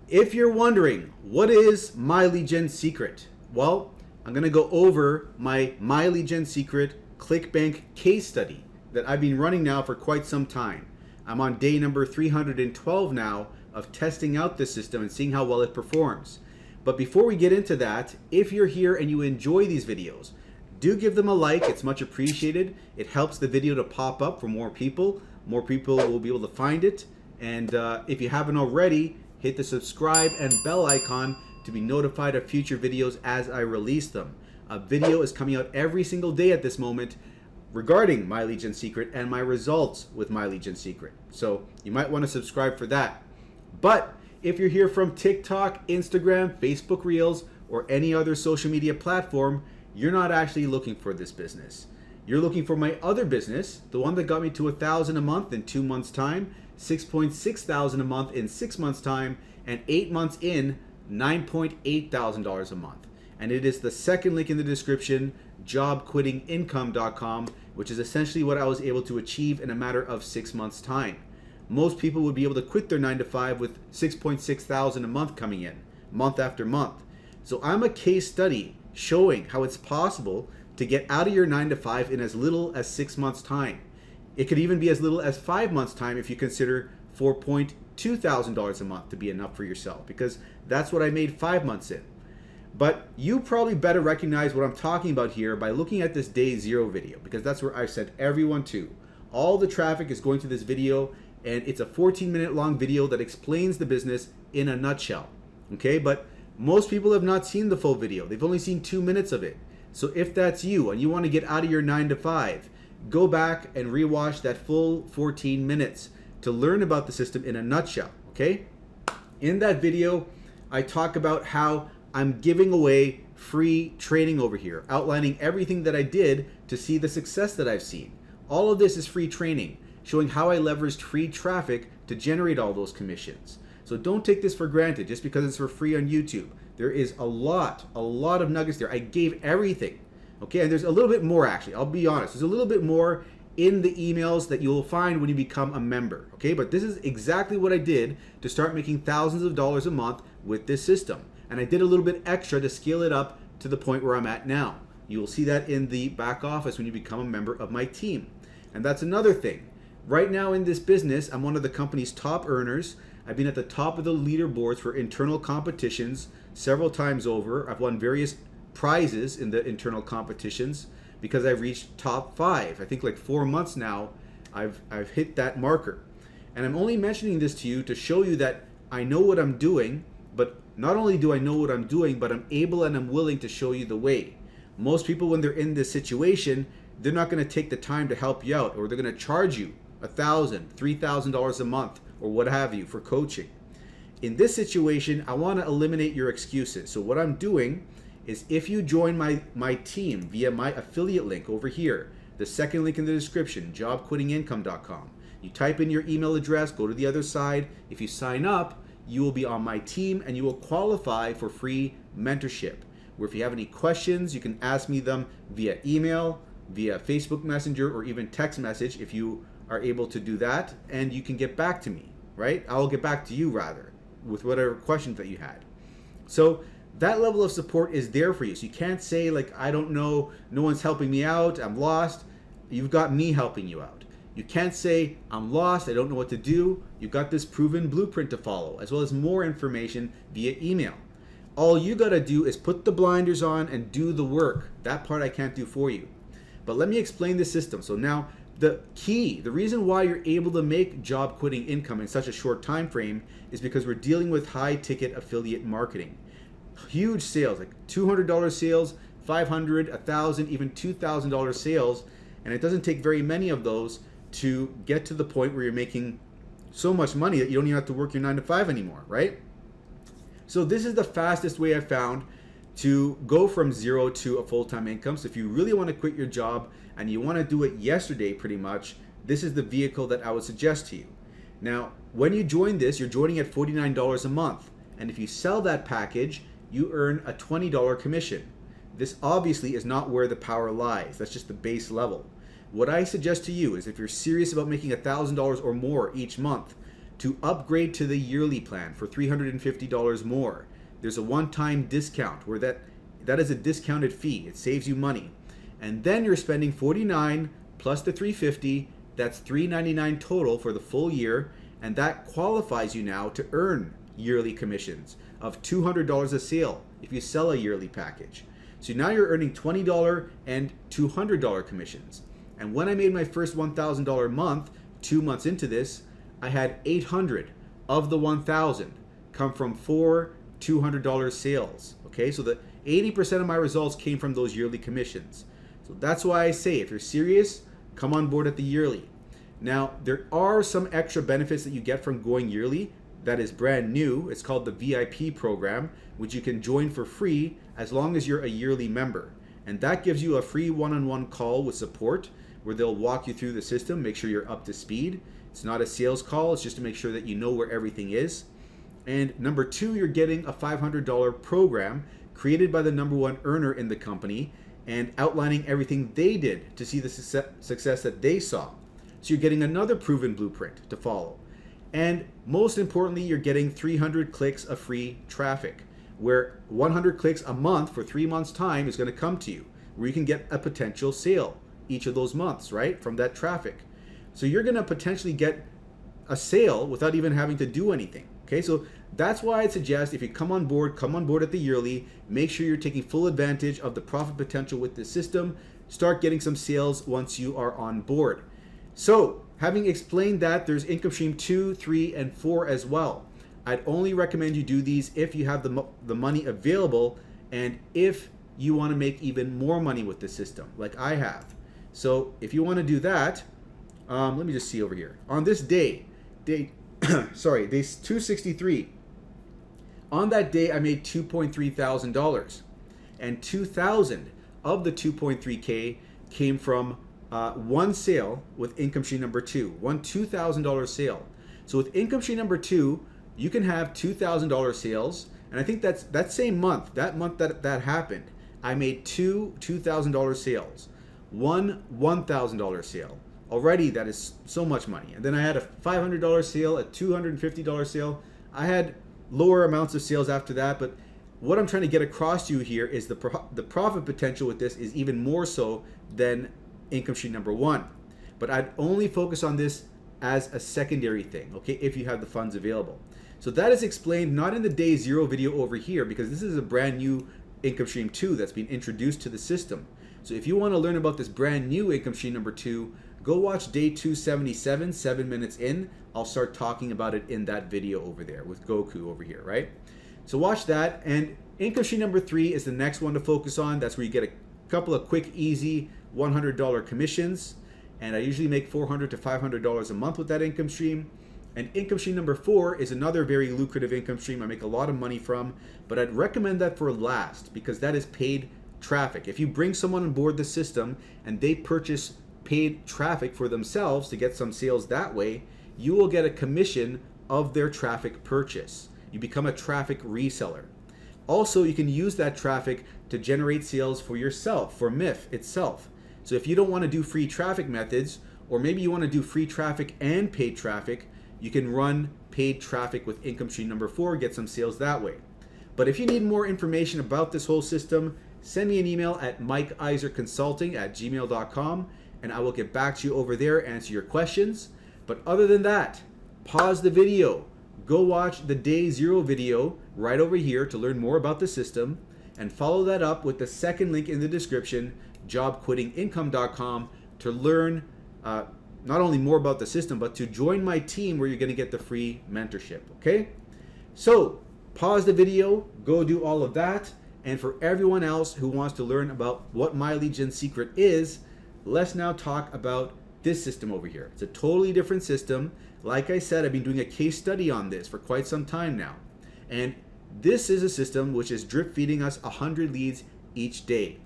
If you're wondering, what is MyLeadGenSecret? Well, I'm going to go over my MyLeadGenSecret Clickbank case study that I've been running now for quite some time. I'm on day number 312 now of testing out this system and seeing how well it performs. But before we get into that, if you're here and you enjoy these videos, do give them a like. It's much appreciated. It helps the video to pop up for more people. More people will be able to find it. And if you haven't already, hit the subscribe and bell icon to be notified of future videos as I release them. A video is coming out every single day at this moment regarding MyLeadGenSecret and my results with MyLeadGenSecret. So you might want to subscribe for that. But if you're here from TikTok, Instagram, Facebook Reels, or any other social media platform, you're not actually looking for this business. You're looking for my other business, the one that got me to $1,000 a month in 2 months' time, $6,600 a month in 6 months' time, and 8 months in, $9,800 a month. And it is the second link in the description, jobquittingincome.com, which is essentially what I was able to achieve in a matter of 6 months' time. Most people would be able to quit their 9-to-5 with $6,600 a month coming in, month after month. So I'm a case study showing how it's possible to get out of your 9-to-5 in as little as 6 months' time. It could even be as little as 5 months' time if you consider $4,200 a month to be enough for yourself, because that's what I made 5 months in. But you probably better recognize what I'm talking about here by looking at this day 0 video, because that's where I've sent everyone to. All the traffic is going to this video, and it's a 14-minute long video that explains the business in a nutshell. Okay, but most people have not seen the full video. They've only seen 2 minutes of it. So if that's you and you want to get out of your 9-to-5, go back and rewatch that full 14 minutes to learn about the system in a nutshell, okay? In that video, I talk about how I'm giving away free training over here, outlining everything that I did to see the success that I've seen. All of this is free training, showing how I leveraged free traffic to generate all those commissions. So don't take this for granted just because it's for free on YouTube. There is a lot of nuggets there. I gave everything. Okay, and there's a little bit more actually. I'll be honest. There's a little bit more in the emails that you'll find when you become a member. Okay, but this is exactly what I did to start making thousands of dollars a month with this system. And I did a little bit extra to scale it up to the point where I'm at now. You will see that in the back office when you become a member of my team. And that's another thing. Right now in this business, I'm one of the company's top earners. I've been at the top of the leaderboards for internal competitions several times over. I've won various prizes in the internal competitions because I've reached top 5. I think like 4 months now I've hit that marker. And I'm only mentioning this to you to show you that I know what I'm doing, but not only do I know what I'm doing, but I'm able and I'm willing to show you the way. Most people, when they're in this situation, they're not going to take the time to help you out, or they're going to charge you $1,000, $3,000 a month or what have you for coaching. In this situation, I want to eliminate your excuses. So what I'm doing is, if you join my team via my affiliate link over here, the second link in the description, jobquittingincome.com, you type in your email address, go to the other side. If you sign up, you will be on my team and you will qualify for free mentorship, where if you have any questions, you can ask me them via email, via Facebook Messenger, or even text message if you are able to do that, and you can get back to me, right? I'll get back to you rather with whatever questions that you had. So that level of support is there for you. So you can't say like, I don't know, no one's helping me out, I'm lost. You've got me helping you out. You can't say, I'm lost, I don't know what to do. You've got this proven blueprint to follow, as well as more information via email. All you gotta do is put the blinders on and do the work. That part I can't do for you. But let me explain the system. So now, the reason why you're able to make job quitting income in such a short time frame is because we're dealing with high ticket affiliate marketing. Huge sales, like $200 sales, $500, $1,000, even $2,000 sales. And it doesn't take very many of those to get to the point where you're making so much money that you don't even have to work your 9-to-5 anymore, right? So this is the fastest way I've found to go from 0 to a full-time income. So if you really want to quit your job and you want to do it yesterday pretty much, this is the vehicle that I would suggest to you. Now, when you join this, you're joining at $49 a month. And if you sell that package, you earn a $20 commission. This obviously is not where the power lies. That's just the base level. What I suggest to you is, if you're serious about making $1,000 or more each month, to upgrade to the yearly plan for $350 more. There's a one-time discount where that is a discounted fee. It saves you money. And then you're spending $49 plus the $350, that's $399 total for the full year, and that qualifies you now to earn yearly commissions of $200 a sale if you sell a yearly package. So now you're earning $20 and $200 commissions. And when I made my first $1,000 month, 2 months into this, I had 800 of the 1,000 come from 4 $200 sales. Okay, so the 80% of my results came from those yearly commissions. So that's why I say, if you're serious, come on board at the yearly. Now, there are some extra benefits that you get from going yearly that is brand new. It's called the VIP program, which you can join for free as long as you're a yearly member. And that gives you a free one-on-one call with support where they'll walk you through the system, make sure you're up to speed. It's not a sales call, it's just to make sure that you know where everything is. And number two, you're getting a $500 program created by the #1 earner in the company and outlining everything they did to see the success that they saw. So you're getting another proven blueprint to follow. And most importantly, you're getting 300 clicks of free traffic, where 100 clicks a month for 3 months' time is going to come to you, where you can get a potential sale each of those months, right, from that traffic. So you're going to potentially get a sale without even having to do anything. Okay, so that's why I suggest if you come on board at the yearly, make sure you're taking full advantage of the profit potential with this system. Start getting some sales once you are on board. So, having explained that, there's income stream 2, 3, and 4 as well. I'd only recommend you do these if you have the money available and if you want to make even more money with the system, like I have. So, if you want to do that, let me just see over here. On this day 263, on that day I made $2.3 thousand, and 2,000 of the 2.3K came from one sale with income stream number 2, one $2,000 sale. So with income stream number 2, you can have $2,000 sales, and I think that same month, that happened, I made two $2,000 sales, one $1,000 sale. Already that is so much money. And then I had a $500 sale, a $250 sale. I had lower amounts of sales after that, but what I'm trying to get across to you here is the profit potential with this is even more so than income stream number 1. But I'd only focus on this as a secondary thing, okay, if you have the funds available. So that is explained not in the day 0 video over here, because this is a brand new income stream 2 that's been introduced to the system. So if you want to learn about this brand new income stream number 2, go watch day 277, 7 minutes in. I'll start talking about it in that video over there with Goku over here, right? So watch that. And income stream number 3 is the next one to focus on. That's where you get a couple of quick, easy $100 commissions. And I usually make $400 to $500 a month with that income stream. And income stream number 4 is another very lucrative income stream I make a lot of money from, but I'd recommend that for last because that is paid traffic. If you bring someone on board the system and they purchase paid traffic for themselves to get some sales that way, you will get a commission of their traffic purchase. You become a traffic reseller. Also, you can use that traffic to generate sales for yourself, for MIF itself. So if you don't want to do free traffic methods, or maybe you want to do free traffic and paid traffic, you can run paid traffic with income stream number 4, get some sales that way. But if you need more information about this whole system, send me an email at mikeiserconsulting@gmail.com and I will get back to you over there, answer your questions. But other than that, pause the video, go watch the day 0 video right over here to learn more about the system, and follow that up with the second link in the description, jobquittingincome.com, to learn not only more about the system, but to join my team where you're going to get the free mentorship, okay? So pause the video, go do all of that, and for everyone else who wants to learn about what MyLeadGenSecret is, let's now talk about this system over here. It's a totally different system. Like I said, I've been doing a case study on this for quite some time now. And this is a system which is drip feeding us 100 leads each day.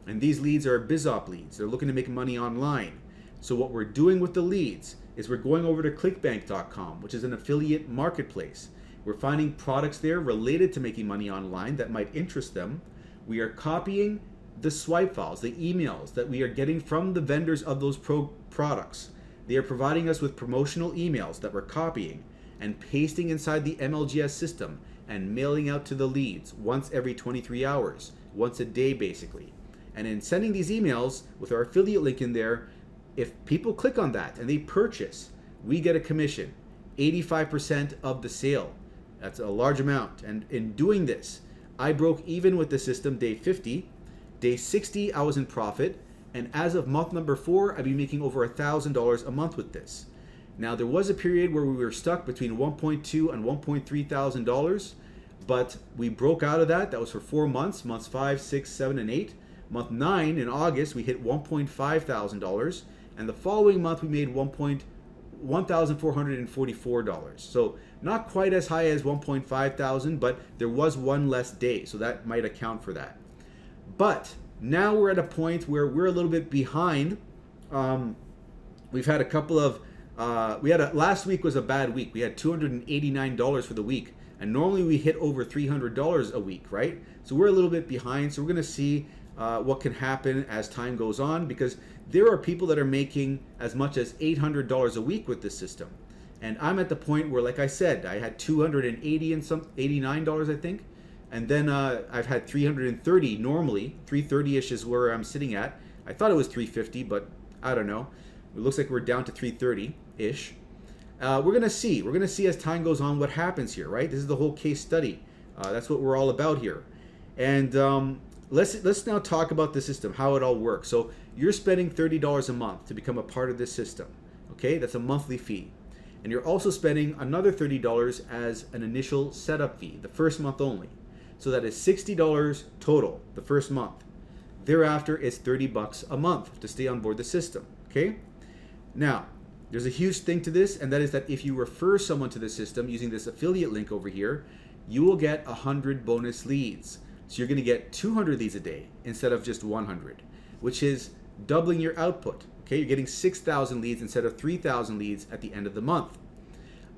And these leads are BizOp leads. They're looking to make money online. So what we're doing with the leads is we're going over to clickbank.com, which is an affiliate marketplace. We're finding products there related to making money online that might interest them. We are copying the swipe files, the emails that we are getting from the vendors of those products. They are providing us with promotional emails that we're copying, and pasting inside the MLGS system and mailing out to the leads once every 23 hours, once a day basically. And in sending these emails with our affiliate link in there, if people click on that and they purchase, we get a commission, 85% of the sale. That's a large amount. And in doing this, I broke even with the system day 50. Day 60, I was in profit. And as of month number 4, I'd be making over $1,000 a month with this. Now, there was a period where we were stuck between $1.2 and $1.3 thousand, but we broke out of that. That was for 4 months, months 5, 6, 7, and 8. Month 9 in August, we hit $1.5 thousand, and the following month we made $1,444. So not quite as high as 1.5 thousand, but there was one less day, so that might account for that. But now we're at a point where we're a little bit behind. We've had a couple of last week was a bad week. We had $289 for the week, and normally we hit over $300 a week, right? So we're a little bit behind. So we're going to see what can happen as time goes on, because there are people that are making as much as $800 a week with this system. And I'm at the point where, like I said, I had $289, I think. And then I've had 330 normally. 330-ish is where I'm sitting at. I thought it was 350, but I don't know. It looks like we're down to 330-ish. We're going to see. We're going to see as time goes on what happens here, right? This is the whole case study. That's what we're all about here. And let's now talk about the system, how it all works. So you're spending $30 a month to become a part of this system. Okay, that's a monthly fee. And you're also spending another $30 as an initial setup fee, the first month only. So that is $60 total the first month. Thereafter, it's $30 a month to stay on board the system. Okay? Now, there's a huge thing to this, and that is that if you refer someone to the system using this affiliate link over here, you will get 100 bonus leads. So you're going to get 200 leads a day instead of just 100, which is doubling your output. Okay, you're getting 6,000 leads instead of 3,000 leads at the end of the month.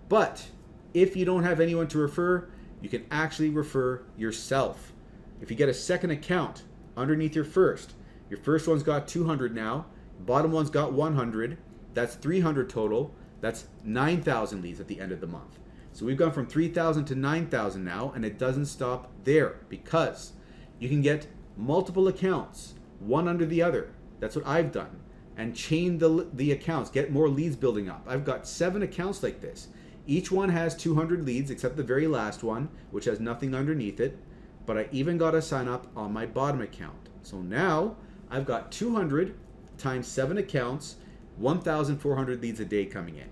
But if you don't have anyone to refer, you can actually refer yourself. If you get a second account underneath your first one's got 200 now, bottom one's got 100, that's 300 total, that's 9,000 leads at the end of the month. So we've gone from 3,000 to 9,000 now, and it doesn't stop there, because you can get multiple accounts, one under the other. That's what I've done. And chain the accounts, get more leads building up. I've got 7 accounts like this. Each one has 200 leads, except the very last one, which has nothing underneath it. But I even got a sign up on my bottom account. So now I've got 200 times 7 accounts, 1,400 leads a day coming in.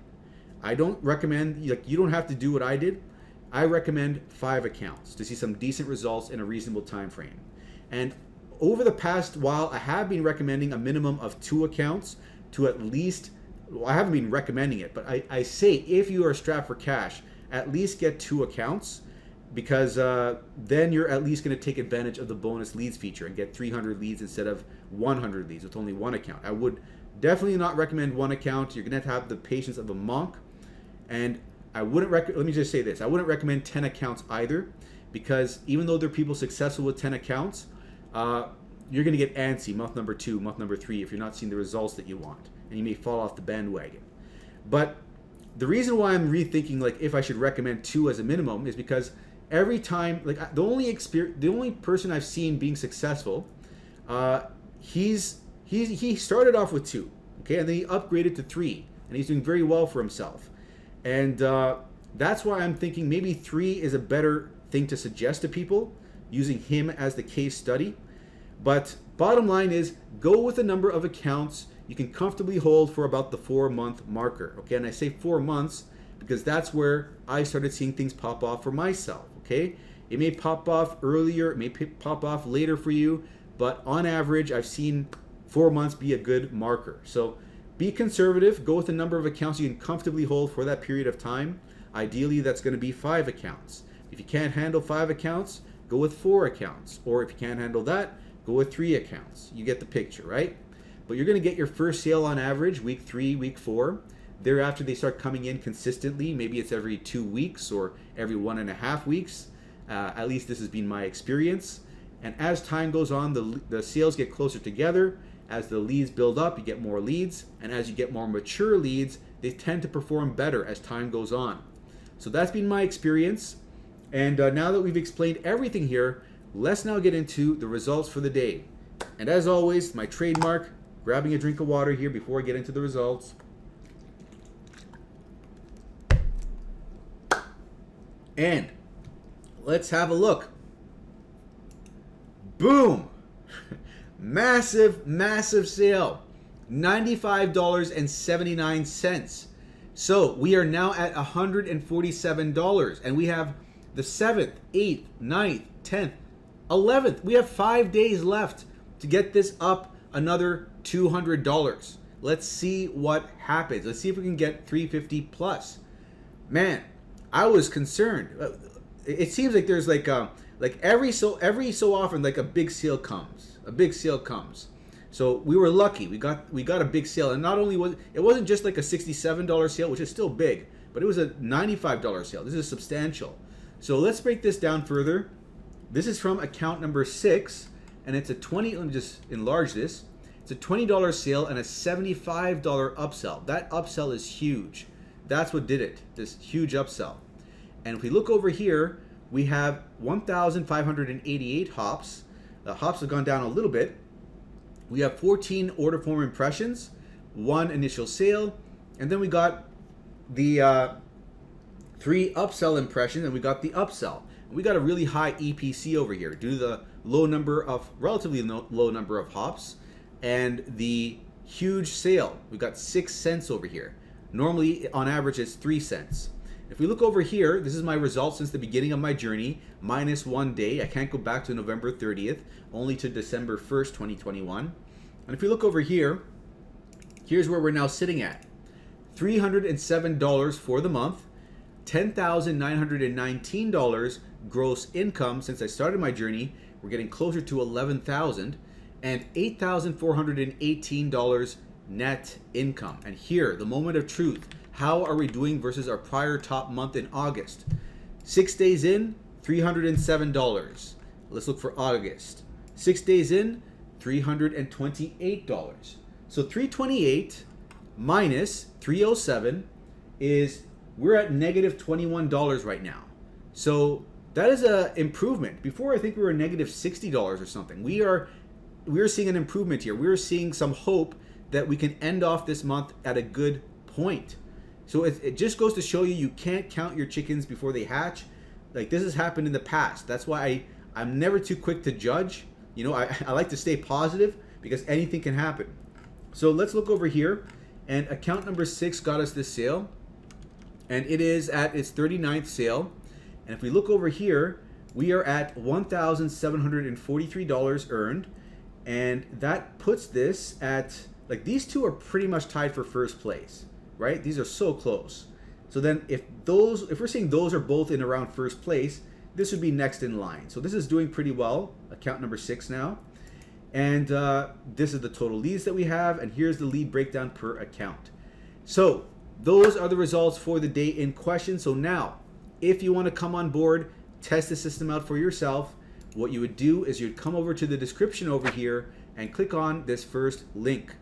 I don't recommend, you don't have to do what I did. I recommend 5 accounts to see some decent results in a reasonable time frame. And over the past while, I have been recommending a minimum of 2 accounts to at least, well, I haven't been recommending it, but I say if you are strapped for cash, at least get 2 accounts, because then you're at least going to take advantage of the bonus leads feature and get 300 leads instead of 100 leads with only 1 account. I would definitely not recommend 1 account. You're going to have the patience of a monk. And I wouldn't let me just say this. I wouldn't recommend 10 accounts either, because even though there are people successful with 10 accounts, you're going to get antsy month number 2, month number 3 if you're not seeing the results that you want, and you may fall off the bandwagon. But the reason why I'm rethinking if I should recommend 2 as a minimum is because every time, the only person I've seen being successful, he started off with 2, okay, and then he upgraded to 3, and he's doing very well for himself. And that's why I'm thinking maybe 3 is a better thing to suggest to people, using him as the case study. But bottom line is, go with a number of accounts you can comfortably hold for about the 4-month marker. Okay, and I say 4 months because that's where I started seeing things pop off for myself. Okay, it may pop off earlier, it may pop off later for you, but on average, I've seen 4 months be a good marker. So be conservative, go with a number of accounts you can comfortably hold for that period of time. Ideally, that's going to be 5 accounts. If you can't handle 5 accounts, go with 4 accounts. Or if you can't handle that, go with 3 accounts. You get the picture, right? But you're going to get your first sale on average, week 3, week 4. Thereafter, they start coming in consistently. Maybe it's every 2 weeks or every 1.5 weeks. At least this has been my experience. And as time goes on, the sales get closer together. As the leads build up, you get more leads. And as you get more mature leads, they tend to perform better as time goes on. So that's been my experience. And now that we've explained everything here, let's now get into the results for the day. And as always, my trademark, grabbing a drink of water here before I get into the results. And let's have a look. Boom! Massive, massive sale. $95.79. So we are now at $147, and we have the 7th, 8th, 9th, 10th, 11th. We have 5 days left to get this up another $200. Let's see what happens. Let's see if we can get 350 plus. Man, I was concerned. It seems like there's like every so often like a big sale comes. A big sale comes. So we were lucky. We got a big sale, and not only wasn't just like a $67 sale, which is still big, but it was a $95 sale. This is substantial. So let's break this down further. This is from account number 6, and it's a let me just enlarge this. It's a $20 sale and a $75 upsell. That upsell is huge. That's what did it. This huge upsell. And if we look over here, we have 1,588 hops. The hops have gone down a little bit. We have 14 order form impressions, 1 initial sale, and then we got the 3 upsell impressions, and we got the upsell. We got a really high EPC over here due to the relatively low number of hops and the huge sale. We got 6 cents over here. Normally, on average, it's 3 cents. If we look over here, this is my results since the beginning of my journey, minus 1 day. I can't go back to November 30th, only to December 1st, 2021. And if we look over here, here's where we're now sitting at. $307 for the month, $10,919 gross income since I started my journey. We're getting closer to 11,000, and $8,418 net income. And here, the moment of truth. How are we doing versus our prior top month in August? 6 days in, $307. Let's look for August. 6 days in, $328. So 328 minus 307 is, we're at negative $21 right now. So that is an improvement. Before, I think we were negative $60 or something. We're seeing an improvement here. We're seeing some hope that we can end off this month at a good point. So it just goes to show you can't count your chickens before they hatch. Like, this has happened in the past. That's why I'm never too quick to judge. You know, I like to stay positive because anything can happen. So let's look over here, and account number 6 got us this sale, and it is at its 39th sale. And if we look over here, we are at $1,743 earned, and that puts this at, like, these two are pretty much tied for first place. Right? These are so close. So then if we're seeing those are both in around first place, this would be next in line. So this is doing pretty well, account number 6 now. And this is the total leads that we have, and here's the lead breakdown per account. So those are the results for the day in question. So now, if you want to come on board, test the system out for yourself, what you would do is you'd come over to the description over here and click on this first link.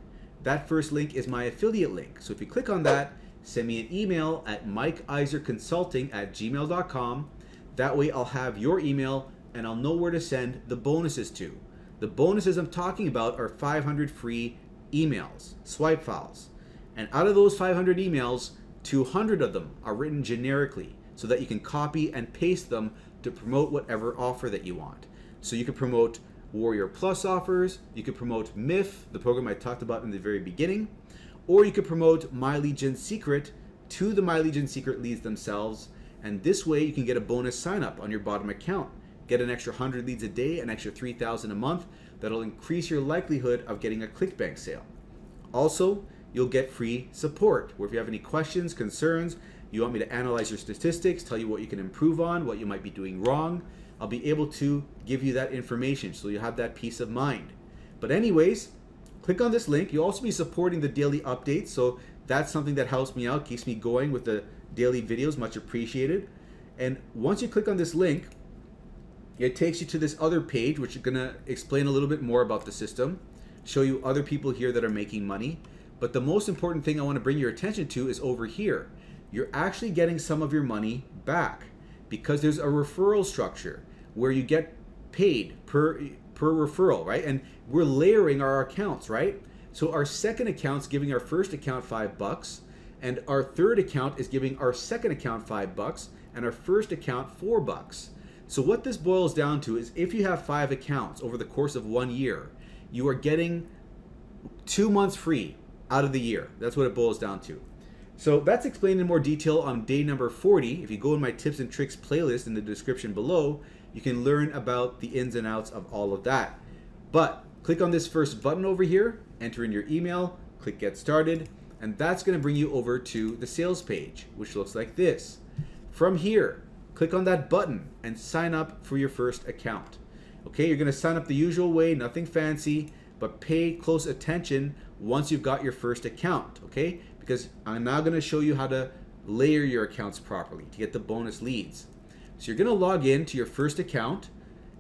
That first link is my affiliate link. So if you click on that, send me an email at mikeiserconsulting@gmail.com. That way I'll have your email and I'll know where to send the bonuses to. The bonuses I'm talking about are 500 free emails, swipe files. And out of those 500 emails, 200 of them are written generically so that you can copy and paste them to promote whatever offer that you want. So you can promote Warrior Plus offers, you could promote MIF, the program I talked about in the very beginning, or you could promote MyLeadGenSecret to the MyLeadGenSecret leads themselves, and this way you can get a bonus sign up on your bottom account. Get an extra 100 leads a day, an extra 3,000 a month. That'll increase your likelihood of getting a Clickbank sale. Also, you'll get free support, where if you have any questions, concerns, you want me to analyze your statistics, tell you what you can improve on, what you might be doing wrong, I'll be able to give you that information so you have that peace of mind. But anyways, click on this link. You'll also be supporting the daily updates, so that's something that helps me out, keeps me going with the daily videos, much appreciated. And once you click on this link, it takes you to this other page, which is going to explain a little bit more about the system, show you other people here that are making money. But the most important thing I want to bring your attention to is over here. you're actually getting some of your money back because there's a referral structure where you get paid per referral, right? And we're layering our accounts, right? So our second account's giving our first account $5, and our third account is giving our second account $5, and our first account $4. So what this boils down to is if you have 5 accounts over the course of 1 year, you are getting 2 months free out of the year. That's what it boils down to. So that's explained in more detail on day number 40. If you go in my tips and tricks playlist in the description below, you can learn about the ins and outs of all of that. But click on this first button over here, enter in your email, click get started, and that's going to bring you over to the sales page, which looks like this. From here, click on that button and sign up for your first account. Okay, you're going to sign up the usual way, nothing fancy, but pay close attention once you've got your first account, okay? Because I'm now going to show you how to layer your accounts properly to get the bonus leads. So you're going to log in to your first account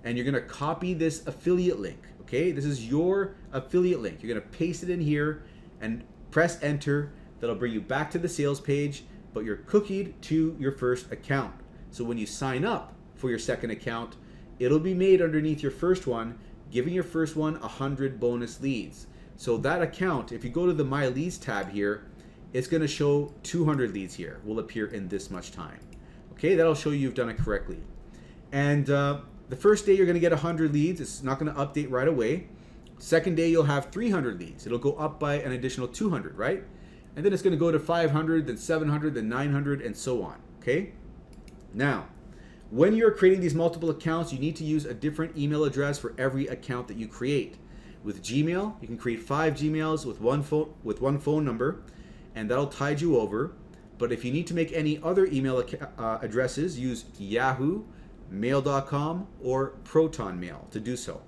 and you're going to copy this affiliate link, okay? This is your affiliate link. You're going to paste it in here and press enter. That'll bring you back to the sales page, but you're cookied to your first account. So when you sign up for your second account, it'll be made underneath your first one, giving your first one 100 bonus leads. So that account, if you go to the My Leads tab here, it's going to show 200 leads here, will appear in this much time. Okay, that'll show you you've done it correctly. And the first day you're going to get 100 leads. It's not going to update right away. Second day you'll have 300 leads. It'll go up by an additional 200, right? And then it's going to go to 500, then 700, then 900, and so on. Okay? Now, when you're creating these multiple accounts, you need to use a different email address for every account that you create. With Gmail, you can create 5 Gmails with one phone number, and that'll tide you over. But if you need to make any other email addresses, use Yahoo, Mail.com, or Proton Mail to do so.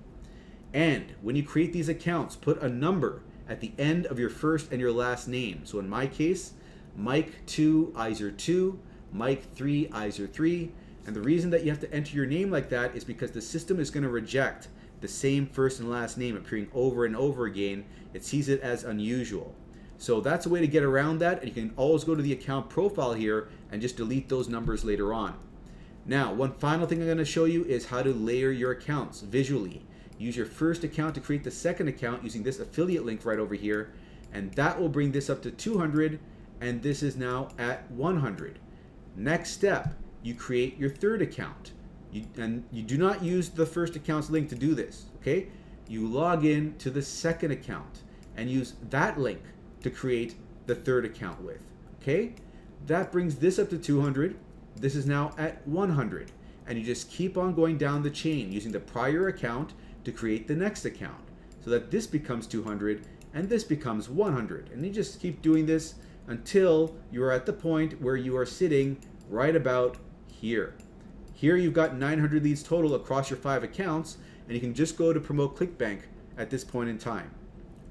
And when you create these accounts, put a number at the end of your first and your last name. So in my case, Mike2, Iser2, Mike3, Iser3. And the reason that you have to enter your name like that is because the system is going to reject the same first and last name appearing over and over again. It sees it as unusual. So that's a way to get around that, and you can always go to the account profile here and just delete those numbers later on. Now, one final thing I'm going to show you is how to layer your accounts visually. Use your first account to create the second account using this affiliate link right over here, and that will bring this up to 200, and this is now at 100. Next step, you create your third account. And you do not use the first account's link to do this, okay? You log in to the second account and use that link to create the third account with, okay? That brings this up to 200. This is now at 100. And you just keep on going down the chain using the prior account to create the next account so that this becomes 200 and this becomes 100. And you just keep doing this until you're at the point where you are sitting right about here. Here you've got 900 leads total across your 5 accounts, and you can just go to promote Clickbank at this point in time.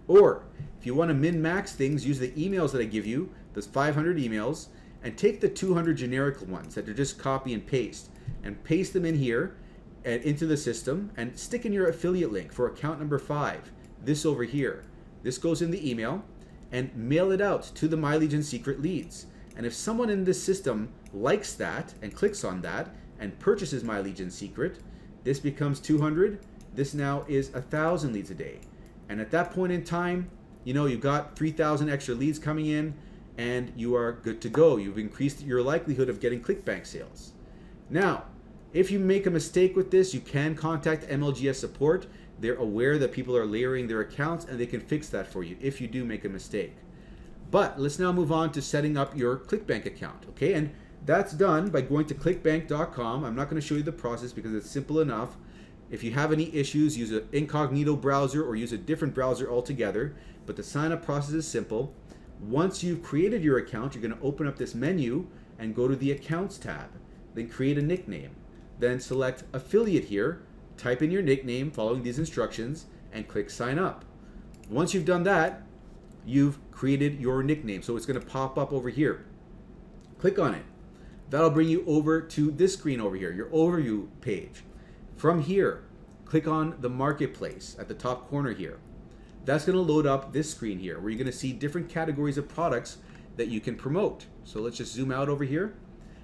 Or if you want to min-max things, use the emails that I give you, those 500 emails, and take the 200 generic ones that are just copy and paste them in here and into the system, and stick in your affiliate link for account number 5, this over here. This goes in the email, and mail it out to the MyLeadGenSecret leads. And if someone in this system likes that and clicks on that and purchases MyLeadGenSecret, this becomes 200. This now is 1,000 leads a day. And at that point in time, you know, you've got 3,000 extra leads coming in and you are good to go. You've increased your likelihood of getting Clickbank sales. Now, if you make a mistake with this, you can contact MLGS support. They're aware that people are layering their accounts and they can fix that for you if you do make a mistake. But let's now move on to setting up your Clickbank account, okay? And that's done by going to clickbank.com. I'm not going to show you the process because it's simple enough. If you have any issues, use an incognito browser or use a different browser altogether. But the sign-up process is simple. Once you've created your account, you're going to open up this menu and go to the Accounts tab. Then create a nickname. Then select Affiliate here. Type in your nickname following these instructions and click Sign Up. Once you've done that, you've created your nickname. So it's going to pop up over here. Click on it. That'll bring you over to this screen over here, your overview page. From here, click on the marketplace at the top corner here. That's going to load up this screen here where you're going to see different categories of products that you can promote. So let's just zoom out over here.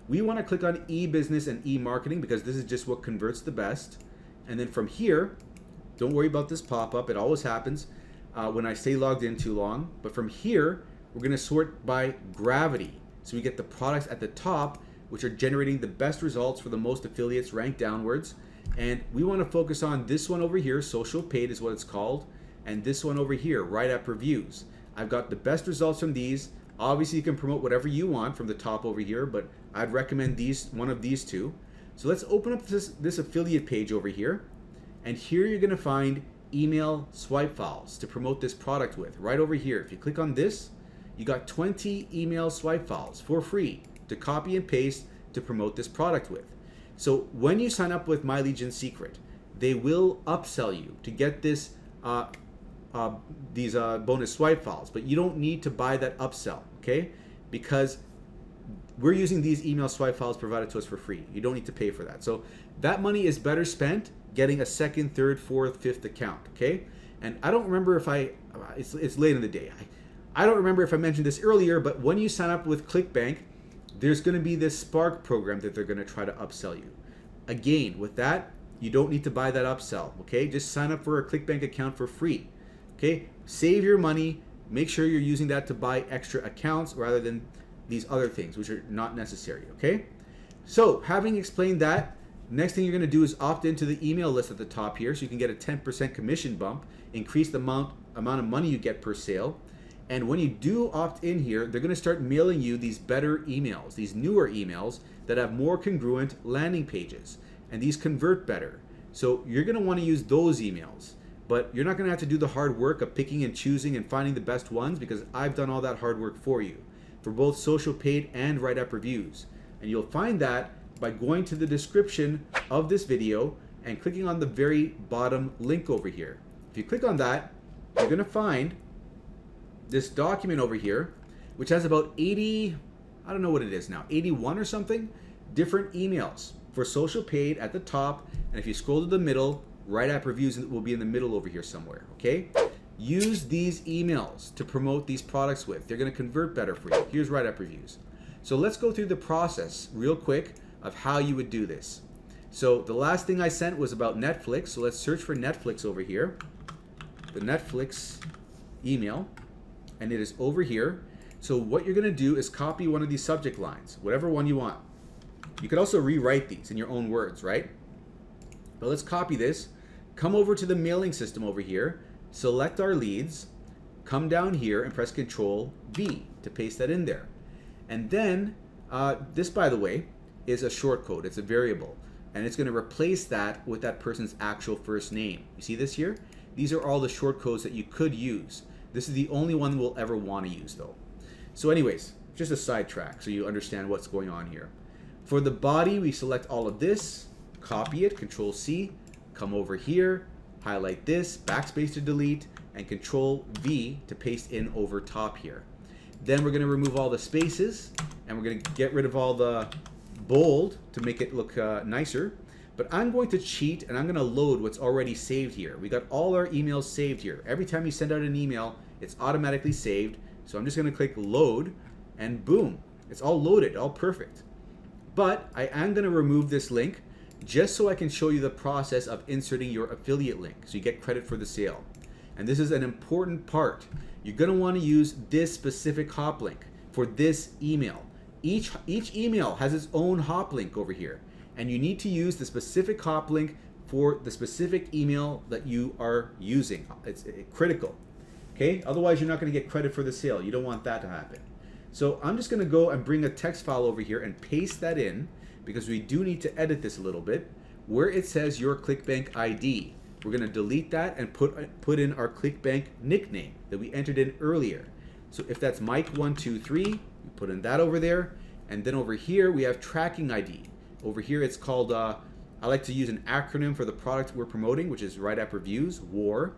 We want to click on e-business and e-marketing because this is just what converts the best. And then from here, don't worry about this pop-up. It always happens when I stay logged in too long. But from here, we're going to sort by gravity. So we get the products at the top, which are generating the best results for the most affiliates ranked downwards. And we want to focus on this one over here, social paid is what it's called. And this one over here, WriteAppReviews. I've got the best results from these. Obviously, you can promote whatever you want from the top over here, but I'd recommend one of these two. So let's open up this affiliate page over here. And here you're going to find email swipe files to promote this product with. Right over here, if you click on this, you got 20 email swipe files for free to copy and paste to promote this product with. So when you sign up with MyLeadGenSecret, they will upsell you to get this these bonus swipe files, but you don't need to buy that upsell, okay? Because we're using these email swipe files provided to us for free. You don't need to pay for that. So that money is better spent getting a second, third, fourth, fifth account, okay? And I don't remember if it's late in the day. I don't remember if I mentioned this earlier, but when you sign up with Clickbank, there's going to be this Spark program that they're going to try to upsell you. Again, with that, you don't need to buy that upsell, okay? Just sign up for a Clickbank account for free, okay? Save your money. Make sure you're using that to buy extra accounts rather than these other things, which are not necessary, okay? So, having explained that, next thing you're going to do is opt into the email list at the top here so you can get a 10% commission bump, increase the amount of money you get per sale. And when you do opt in here, they're going to start mailing you these better emails, these newer emails that have more congruent landing pages. And these convert better. So you're going to want to use those emails. But you're not going to have to do the hard work of picking and choosing and finding the best ones because I've done all that hard work for you for both social paid and WriteAppReviews. And you'll find that by going to the description of this video and clicking on the very bottom link over here. If you click on that, you're going to find this document over here, which has about 80, I don't know what it is now, 81 or something, different emails for social paid at the top. And if you scroll to the middle, WriteAppReviews will be in the middle over here somewhere, okay? Use these emails to promote these products with. They're gonna convert better for you. Here's WriteAppReviews. So let's go through the process real quick of how you would do this. So the last thing I sent was about Netflix. So let's search for Netflix over here. The Netflix email. And it is over here. So what you're gonna do is copy one of these subject lines, whatever one you want. You could also rewrite these in your own words, right? But let's copy this, come over to the mailing system over here, select our leads, come down here and press Control V to paste that in there. And then, this by the way, is a short code, it's a variable. And it's gonna replace that with that person's actual first name. You see this here? These are all the short codes that you could use. This is the only one we'll ever want to use though. So anyways, just a sidetrack so you understand what's going on here. For the body, we select all of this, copy it, Control C, come over here, highlight this, backspace to delete, and Control V to paste in over top here. Then we're going to remove all the spaces, and we're going to get rid of all the bold to make it look nicer. But I'm going to cheat, and I'm going to load what's already saved here. We got all our emails saved here. Every time you send out an email, it's automatically saved. So I'm just going to click load, and boom, it's all loaded, all perfect. But I am going to remove this link just so I can show you the process of inserting your affiliate link so you get credit for the sale. And this is an important part. You're going to want to use this specific hop link for this email. Each email has its own hop link over here. And you need to use the specific hop link for the specific email that you are using. It's critical. Okay? Otherwise, you're not going to get credit for the sale. You don't want that to happen. So I'm just going to go and bring a text file over here and paste that in because we do need to edit this a little bit. Where it says your Clickbank ID, we're going to delete that and put in our Clickbank nickname that we entered in earlier. So if that's Mike123, we put in that over there. And then over here, we have tracking ID. Over here, it's called, I like to use an acronym for the product we're promoting, which is WriteAppReviews, WAR,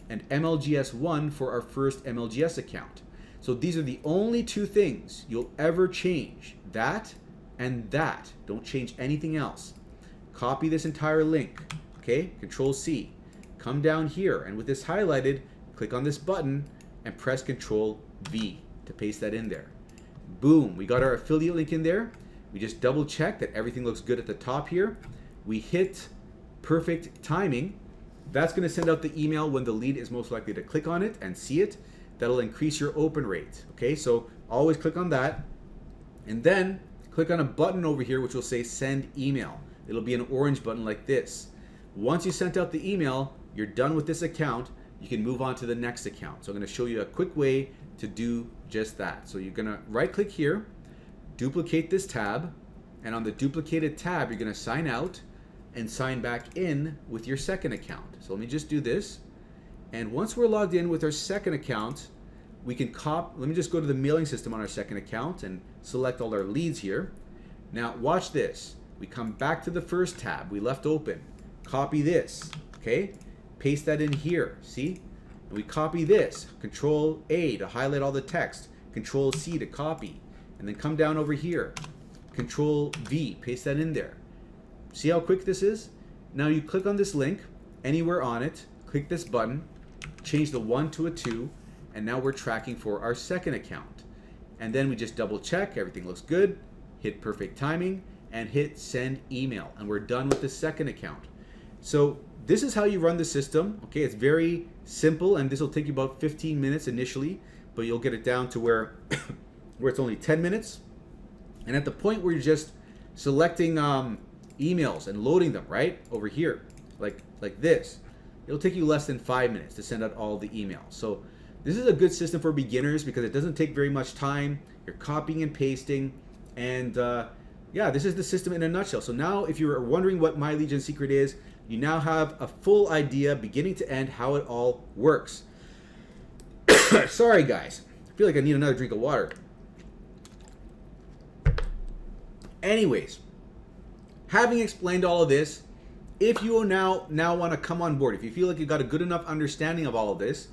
and MLGS1 for our first MLGS account. So these are the only two things you'll ever change, that and that. Don't change anything else. Copy this entire link, okay? Control C. Come down here, and with this highlighted, click on this button and press Control V to paste that in there. Boom, we got our affiliate link in there. We just double check that everything looks good at the top here. We hit perfect timing. That's going to send out the email when the lead is most likely to click on it and see it. That'll increase your open rate. Okay, so always click on that. And then click on a button over here which will say send email. It'll be an orange button like this. Once you sent out the email, you're done with this account. You can move on to the next account. So I'm going to show you a quick way to do just that. So you're going to right click here, duplicate this tab, and on the duplicated tab you're going to sign out and sign back in with your second account. So let me just do this. And once we're logged in with our second account, we can let me just go to the mailing system on our second account and select all our leads here. Now watch this. We come back to the first tab we left open. Copy this, okay? Paste that in here, see? And we copy this. Control A to highlight all the text. Control C to copy. And then come down over here. Control V, paste that in there. See how quick this is? Now you click on this link, anywhere on it, click this button, change the 1 to a 2, and now we're tracking for our second account. And then we just double check, everything looks good, hit perfect timing, and hit send email, and we're done with the second account. So this is how you run the system. Okay, it's very simple, and this will take you about 15 minutes initially, but you'll get it down to where it's only 10 minutes. And at the point where you're just selecting emails and loading them right over here, like this, it'll take you less than 5 minutes to send out all the emails. So this is a good system for beginners because it doesn't take very much time. You're copying and pasting, and yeah, this is the system in a nutshell. So now if you're wondering what MyLeadGenSecret is, you now have a full idea, beginning to end, how it all works. Sorry guys, I feel like I need another drink of water. Anyways, having explained all of this, if you now want to come on board, if you feel like you've got a good enough understanding of all of this,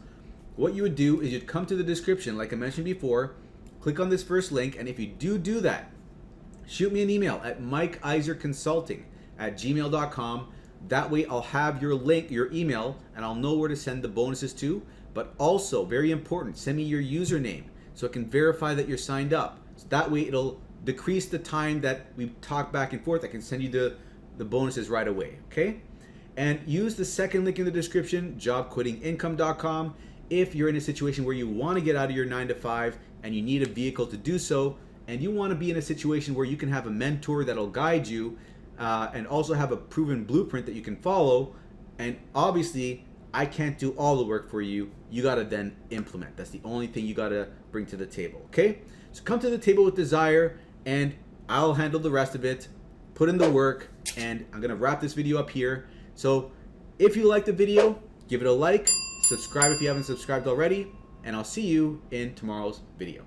what you would do is you'd come to the description, like I mentioned before, click on this first link, and if you do that, shoot me an email at mikeiserconsulting@gmail.com. That way I'll have your link, your email, and I'll know where to send the bonuses to. But also, very important, send me your username so I can verify that you're signed up. So that way it'll decrease the time that we talk back and forth. I can send you the bonuses right away, okay? And use the second link in the description, jobquittingincome.com, if you're in a situation where you want to get out of your 9-to-5 and you need a vehicle to do so, and you want to be in a situation where you can have a mentor that'll guide you and also have a proven blueprint that you can follow. And obviously, I can't do all the work for you. You got to then implement. That's the only thing you got to bring to the table, okay? So come to the table with desire, and I'll handle the rest of it. Put in the work, and I'm going to wrap this video up here. So if you like the video, give it a like, subscribe if you haven't subscribed already, and I'll see you in tomorrow's video.